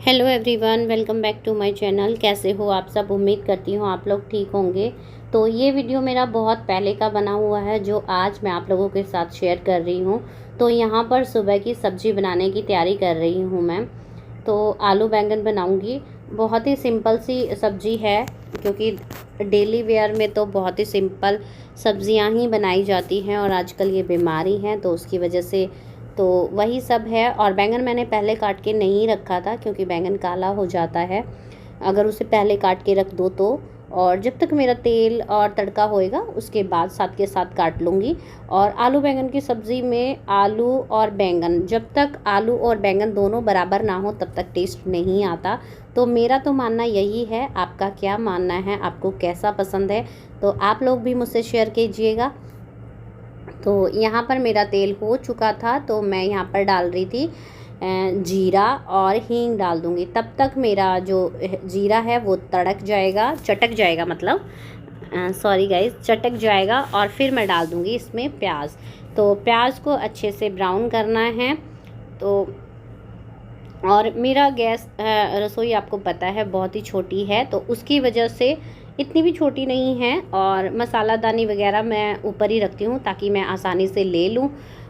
Hello everyone, welcome back to my channel. कैसे हो आप सब? उम्मीद करती हूँ आप लोग ठीक होंगे। तो ये वीडियो मेरा बहुत पहले का बना हुआ है जो आज मैं आप लोगों के साथ शेयर कर रही हूँ। तो यहाँ पर सुबह की सब्ज़ी बनाने की तैयारी कर रही हूँ मैं। तो आलू बैंगन बनाऊँगी। बहुत ही सिंपल सी सब्ज़ी है, क्योंकि डेली वेयर में तो बहुत ही सिंपल सब्ज़ियाँ ही बनाई जाती हैं और आजकल ये बीमारी हैं तो उसकी वजह से तो वही सब है। और बैंगन मैंने पहले काट के नहीं रखा था, क्योंकि बैंगन काला हो जाता है अगर उसे पहले काट के रख दो तो। और जब तक मेरा तेल और तड़का होएगा उसके बाद साथ के साथ काट लूँगी। और आलू बैंगन की सब्ज़ी में आलू और बैंगन, जब तक आलू और बैंगन दोनों बराबर ना हो तब तक टेस्ट नहीं आता। तो मेरा तो मानना यही है, आपका क्या मानना है, आपको कैसा पसंद है? तो आप लोग भी मुझसे शेयर कीजिएगा। तो यहाँ पर मेरा तेल हो चुका था तो मैं यहाँ पर डाल रही थी जीरा और हींग डाल दूँगी। तब तक मेरा जो जीरा है वो तड़क जाएगा, चटक जाएगा, मतलब सॉरी गाइस, चटक जाएगा। और फिर मैं डाल दूँगी इसमें प्याज। तो प्याज को अच्छे से ब्राउन करना है। तो और मेरा गैस रसोई आपको पता है बहुत ही छोटी है, तो उसकी वजह से इतनी भी छोटी नहीं है। और मसालादानी वगैरह मैं ऊपर ही रखती हूँ ताकि मैं आसानी से ले लूँ।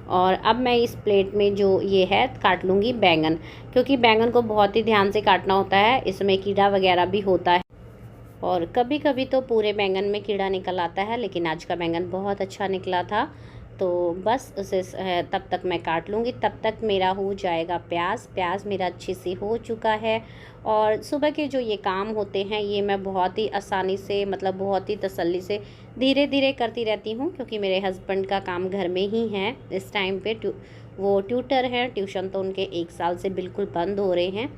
और अब मैं इस प्लेट में जो ये है काट लूँगी बैंगन, क्योंकि बैंगन को बहुत ही ध्यान से काटना होता है, इसमें कीड़ा वगैरह भी होता है। और कभी कभी तो पूरे बैंगन में कीड़ा निकल आता है, लेकिन आज का बैंगन बहुत अच्छा निकला था। तो बस उसे तब तक मैं काट लूँगी। तब तक मेरा हो जाएगा प्याज मेरा अच्छे से हो चुका है। और सुबह के जो ये काम होते हैं ये मैं बहुत ही आसानी से, मतलब बहुत ही तसल्ली से धीरे धीरे करती रहती हूँ, क्योंकि मेरे हस्बैंड का काम घर में ही है इस टाइम पे। वो ट्यूटर हैं, ट्यूशन तो उनके 1 साल से बिल्कुल बंद हो रहे हैं,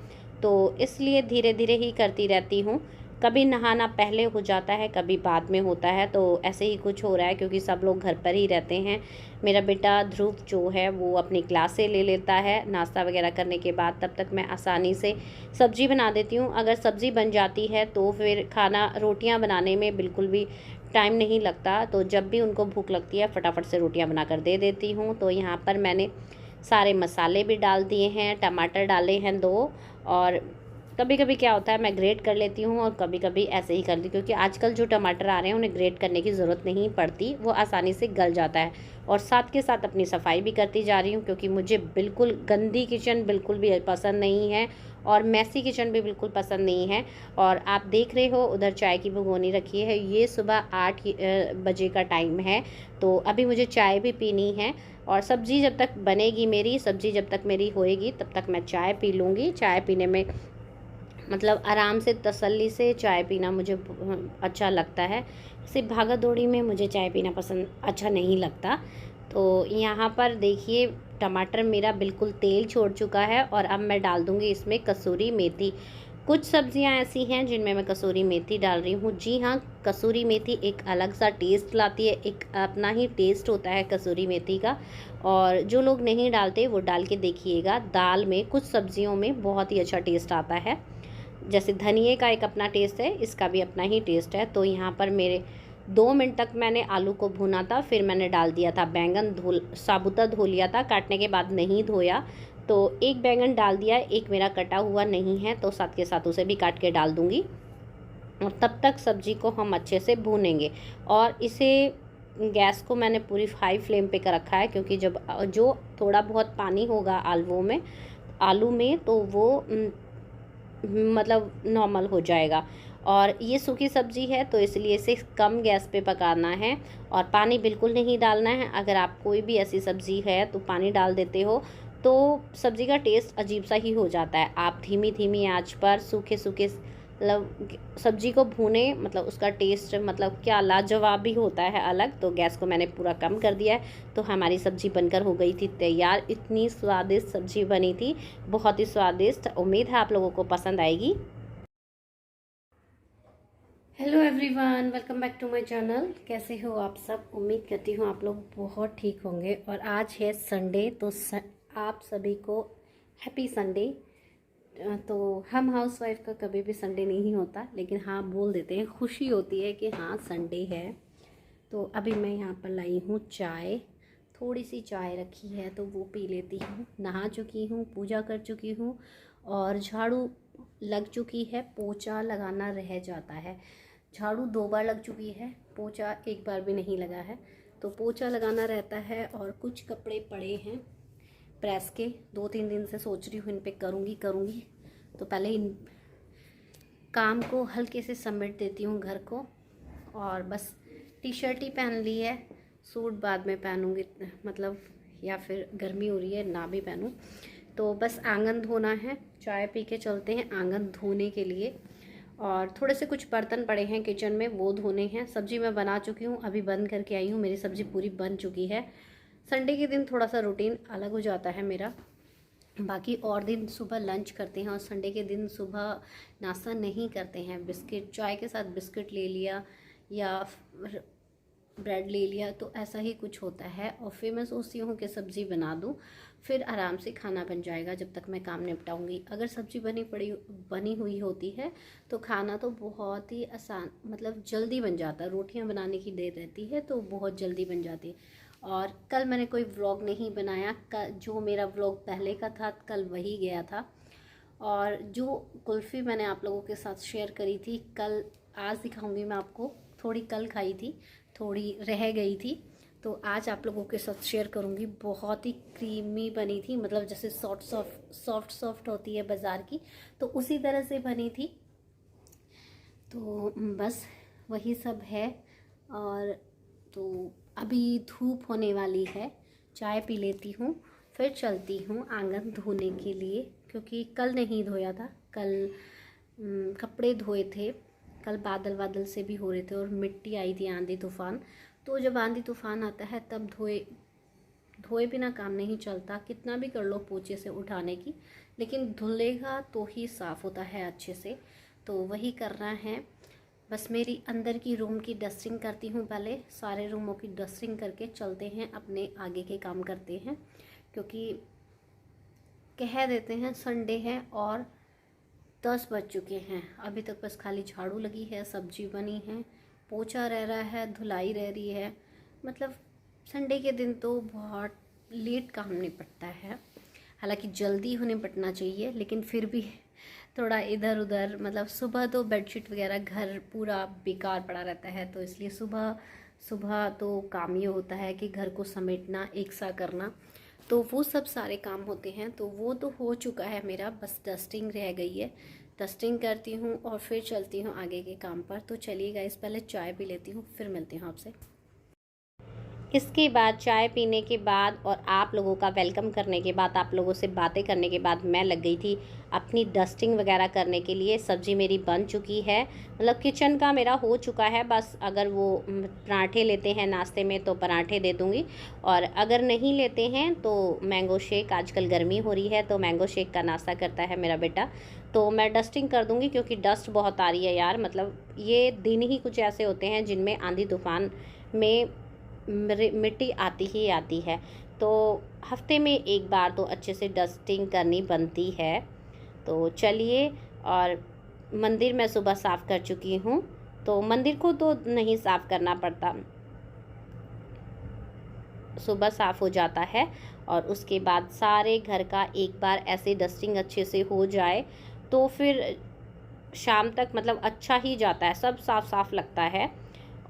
तो इसलिए धीरे धीरे ही करती रहती हूँ। कभी नहाना पहले हो जाता है, कभी बाद में होता है, तो ऐसे ही कुछ हो रहा है क्योंकि सब लोग घर पर ही रहते हैं। मेरा बेटा ध्रुव जो है वो अपनी क्लासें ले लेता है नाश्ता वगैरह करने के बाद। तब तक मैं आसानी से सब्ज़ी बना देती हूँ। अगर सब्ज़ी बन जाती है तो फिर खाना, रोटियाँ बनाने में बिल्कुल भी टाइम नहीं लगता। तो जब भी उनको भूख लगती है फटाफट से रोटियाँ बनाकर दे देती हूँ। तो यहाँ पर मैंने सारे मसाले भी डाल दिए हैं, टमाटर डाले हैं 2। और कभी कभी क्या होता है मैं ग्रेट कर लेती हूँ और कभी कभी ऐसे ही कर दी, क्योंकि आजकल जो टमाटर आ रहे हैं उन्हें ग्रेट करने की ज़रूरत नहीं पड़ती, वो आसानी से गल जाता है। और साथ के साथ अपनी सफाई भी करती जा रही हूँ, क्योंकि मुझे बिल्कुल गंदी किचन बिल्कुल भी पसंद नहीं है और मैसी किचन भी बिल्कुल पसंद नहीं है। और आप देख रहे हो उधर चाय की भगोनी रखी है, ये सुबह 8 बजे का टाइम है। तो अभी मुझे चाय भी पीनी है। और सब्ज़ी जब तक बनेगी, मेरी सब्ज़ी जब तक मेरी होएगी तब तक मैं चाय पी लूँगी। चाय पीने में मतलब आराम से तसल्ली से चाय पीना मुझे अच्छा लगता है। सिर्फ भागा दौड़ी में मुझे चाय पीना पसंद अच्छा नहीं लगता। तो यहाँ पर देखिए टमाटर मेरा बिल्कुल तेल छोड़ चुका है और अब मैं डाल दूँगी इसमें कसूरी मेथी। कुछ सब्जियां ऐसी हैं जिनमें मैं कसूरी मेथी डाल रही हूँ। जी हाँ, कसूरी मेथी एक अलग सा टेस्ट लाती है, एक अपना ही टेस्ट होता है कसूरी मेथी का। और जो लोग नहीं डालते वो डाल के देखिएगा, दाल में कुछ सब्जियों में बहुत ही अच्छा टेस्ट आता है। जैसे धनिए का एक अपना टेस्ट है, इसका भी अपना ही टेस्ट है। तो यहाँ पर मेरे 2 मिनट तक मैंने आलू को भुना था, फिर मैंने डाल दिया था बैंगन, साबुता धो लिया था, काटने के बाद नहीं धोया। तो एक बैंगन डाल दिया, एक मेरा कटा हुआ नहीं है तो साथ के साथ उसे भी काट के डाल दूँगी। और तब तक सब्ज़ी को हम अच्छे से भूनेंगे। और इसे गैस को मैंने पूरी हाई फ्लेम पे कर रखा है, क्योंकि जब जो थोड़ा बहुत पानी होगा आलू में तो वो मतलब नॉर्मल हो जाएगा। और ये सूखी सब्ज़ी है तो इसलिए इसे कम गैस पे पकाना है और पानी बिल्कुल नहीं डालना है। अगर आप कोई भी ऐसी सब्ज़ी है तो पानी डाल देते हो तो सब्ज़ी का टेस्ट अजीब सा ही हो जाता है। आप धीमी धीमी आंच पर सूखे सूखे मतलब सब्ज़ी को भूने, मतलब उसका टेस्ट मतलब क्या लाजवाब भी होता है अलग। तो गैस को मैंने पूरा कम कर दिया है। तो हमारी सब्ज़ी बनकर हो गई थी तैयार। इतनी स्वादिष्ट सब्ज़ी बनी थी, बहुत ही स्वादिष्ट। उम्मीद है आप लोगों को पसंद आएगी। Hello everyone, welcome back to my channel. कैसे हो आप सब? उम्मीद करती हूँ आप लोग बहुत ठीक होंगे। और आज है संडे, तो आप सभी को हैप्पी संडे। तो हम हाउसवाइफ का कभी भी संडे नहीं होता, लेकिन हाँ बोल देते हैं, खुशी होती है कि हाँ संडे है। तो अभी मैं यहाँ पर लाई हूँ चाय, थोड़ी सी चाय रखी है तो वो पी लेती हूँ। नहा चुकी हूँ, पूजा कर चुकी हूँ और झाड़ू लग चुकी है, पोछा लगाना रह जाता है। झाड़ू 2 बार लग चुकी है, पोछा 1 बार भी नहीं लगा है। तो पोछा लगाना रहता है और कुछ कपड़े पड़े हैं प्रेस के, 2-3 दिन से सोच रही हूँ इन पे करूँगी। तो पहले इन काम को हल्के से समेट देती हूँ घर को। और बस टी-शर्ट ही पहन ली है, सूट बाद में पहनूँगी, मतलब या फिर गर्मी हो रही है ना भी पहनूँ। तो बस आंगन धोना है, चाय पी के चलते हैं आंगन धोने के लिए। और थोड़े से कुछ बर्तन पड़े हैं किचन में, वो धोने हैं। सब्ज़ी मैं बना चुकी हूँ, अभी बंद करके आई हूँ, मेरी सब्ज़ी पूरी बन चुकी है। संडे के दिन थोड़ा सा रूटीन अलग हो जाता है मेरा, बाकी और दिन सुबह लंच करते हैं और संडे के दिन सुबह नाश्ता नहीं करते हैं। बिस्किट, चाय के साथ बिस्किट ले लिया या ब्रेड ले लिया, तो ऐसा ही कुछ होता है। और फिर मैं सोचती हूँ कि सब्ज़ी बना दूँ, फिर आराम से खाना बन जाएगा जब तक मैं काम निपटाऊँगी। अगर सब्ज़ी बनी हुई होती है तो खाना तो बहुत ही आसान, मतलब जल्दी बन जाता है। रोटियाँ बनाने की देर रहती है तो बहुत जल्दी बन जाती है। और कल मैंने कोई व्लॉग नहीं बनाया, जो मेरा व्लॉग पहले का था कल वही गया था। और जो कुल्फ़ी मैंने आप लोगों के साथ शेयर करी थी कल, आज दिखाऊंगी मैं आपको। थोड़ी कल खाई थी, थोड़ी रह गई थी, तो आज आप लोगों के साथ शेयर करूंगी। बहुत ही क्रीमी बनी थी, मतलब जैसे सॉफ्ट होती है बाज़ार की, तो उसी तरह से बनी थी। तो बस वही सब है। और तो अभी धूप होने वाली है, चाय पी लेती हूँ, फिर चलती हूँ आंगन धोने के लिए, क्योंकि कल नहीं धोया था। कल कपड़े धोए थे, कल बादल से भी हो रहे थे और मिट्टी आई थी, आंधी तूफ़ान। तो जब आंधी तूफ़ान आता है तब धोए बिना काम नहीं चलता, कितना भी कर लो पोछे से उठाने की, लेकिन धुलेगा तो ही साफ़ होता है अच्छे से। तो वही करना है। बस मेरी अंदर की रूम की डस्टिंग करती हूँ पहले, सारे रूमों की डस्टिंग करके चलते हैं, अपने आगे के काम करते हैं। क्योंकि कह देते हैं संडे है और 10 बज चुके हैं, अभी तक बस खाली झाड़ू लगी है, सब्जी बनी है, पोछा रह रहा है, धुलाई रह रही है। मतलब संडे के दिन तो बहुत लेट काम निपटता है। हालांकि जल्दी हो निपटना चाहिए, लेकिन फिर भी थोड़ा इधर उधर, मतलब सुबह तो बेडशीट वगैरह घर पूरा बेकार पड़ा रहता है, तो इसलिए सुबह तो काम ये होता है कि घर को समेटना, एक सा करना, तो वो सब सारे काम होते हैं। तो वो तो हो चुका है मेरा, बस डस्टिंग रह गई है। डस्टिंग करती हूँ और फिर चलती हूँ आगे के काम पर। तो चलिए गाइस, पहले चाय पी लेती हूँ, फिर मिलती हूँ आपसे। इसके बाद चाय पीने के बाद और आप लोगों का वेलकम करने के बाद, आप लोगों से बातें करने के बाद, मैं लग गई थी अपनी डस्टिंग वगैरह करने के लिए। सब्ज़ी मेरी बन चुकी है, मतलब किचन का मेरा हो चुका है। बस अगर वो पराठे लेते हैं नाश्ते में तो पराठे दे दूँगी, और अगर नहीं लेते हैं तो मैंगो शेक, आजकल गर्मी हो रही है तो मैंगो शेक का नाश्ता करता है मेरा बेटा। तो मैं डस्टिंग कर दूँगी, क्योंकि डस्ट बहुत आ रही है यार। मतलब ये दिन ही कुछ ऐसे होते हैं जिनमें आंधी तूफ़ान में मिट्टी आती ही आती है। तो हफ्ते में एक बार तो अच्छे से डस्टिंग करनी बनती है। तो चलिए, और मंदिर मैं सुबह साफ़ कर चुकी हूँ, तो मंदिर को तो नहीं साफ़ करना पड़ता, सुबह साफ़ हो जाता है। और उसके बाद सारे घर का एक बार ऐसे डस्टिंग अच्छे से हो जाए तो फिर शाम तक मतलब अच्छा ही जाता है, सब साफ़ लगता है।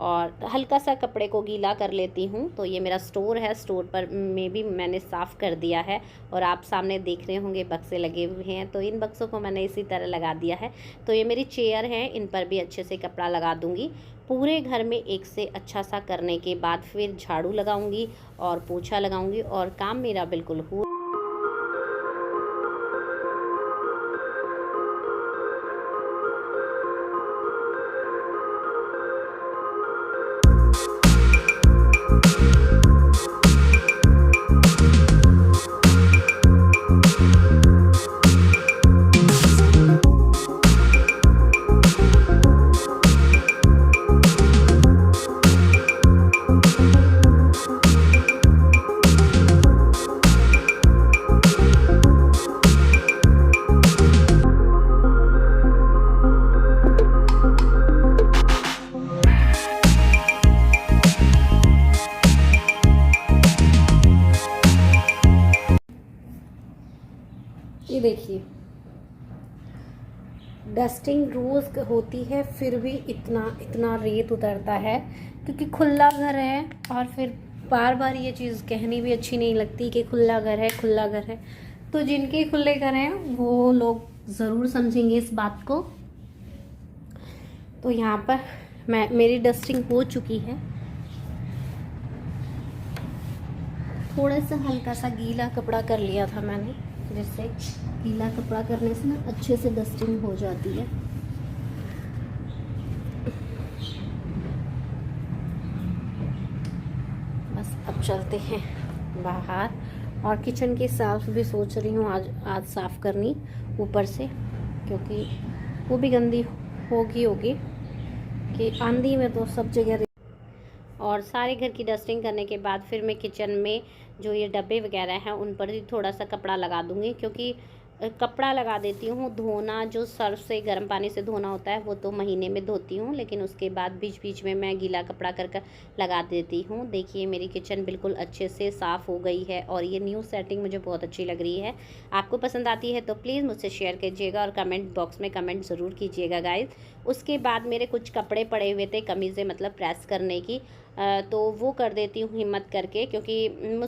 और हल्का सा कपड़े को गीला कर लेती हूँ। तो ये मेरा स्टोर है, स्टोर पर में भी मैंने साफ़ कर दिया है, और आप सामने देख रहे होंगे बक्से लगे हुए हैं, तो इन बक्सों को मैंने इसी तरह लगा दिया है। तो ये मेरी चेयर है, इन पर भी अच्छे से कपड़ा लगा दूँगी। पूरे घर में एक से अच्छा सा करने के बाद फिर झाड़ू लगाऊँगी और पोछा लगाऊँगी, और काम मेरा बिल्कुल हो। ये देखिए, डस्टिंग रोज़ होती है फिर भी इतना इतना रेत उतरता है, क्योंकि खुला घर है। और फिर बार बार ये चीज़ कहनी भी अच्छी नहीं लगती कि खुला घर है, खुला घर है। तो जिनके खुले घर हैं वो लोग ज़रूर समझेंगे इस बात को। तो यहाँ पर मेरी डस्टिंग हो चुकी है। थोड़ा सा हल्का सा गीला कपड़ा कर लिया था मैंने, जिससे गीला कपड़ा करने से ना अच्छे से डस्टिंग हो जाती है। बस अब चलते हैं बाहर, और किचन की साफ भी सोच रही हूँ आज साफ़ करनी ऊपर से, क्योंकि वो भी गंदी होगी कि आंधी में तो सब जगह। और सारे घर की डस्टिंग करने के बाद फिर मैं किचन में जो ये डब्बे वगैरह हैं उन पर भी थोड़ा सा कपड़ा लगा दूँगी, क्योंकि कपड़ा लगा देती हूँ। धोना जो सर्फ से गर्म पानी से धोना होता है वो तो महीने में धोती हूँ, लेकिन उसके बाद बीच बीच में मैं गीला कपड़ा कर लगा देती हूँ। देखिए मेरी किचन बिल्कुल अच्छे से साफ़ हो गई है, और ये न्यू सेटिंग मुझे बहुत अच्छी लग रही है। आपको पसंद आती है तो प्लीज़ मुझसे शेयर कीजिएगा और कमेंट बॉक्स में कमेंट ज़रूर कीजिएगा गाइज़। उसके बाद मेरे कुछ कपड़े पड़े हुए थे, कमीज़ें मतलब प्रेस करने की, तो वो कर देती हूँ हिम्मत करके, क्योंकि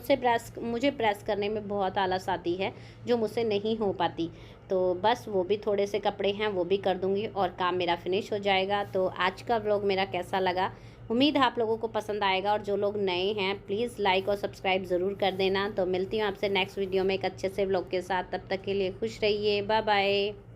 मुझे प्रेस करने में बहुत आलस आती है, जो मुझसे नहीं हो पाती। तो बस वो भी थोड़े से कपड़े हैं वो भी कर दूँगी और काम मेरा फिनिश हो जाएगा। तो आज का व्लॉग मेरा कैसा लगा, उम्मीद है आप लोगों को पसंद आएगा, और जो लोग नए हैं प्लीज़ लाइक और सब्सक्राइब ज़रूर कर देना। तो मिलती हूँ आपसे नेक्स्ट वीडियो में एक अच्छे से व्लॉग के साथ। तब तक के लिए खुश रहिए, बाय बाय।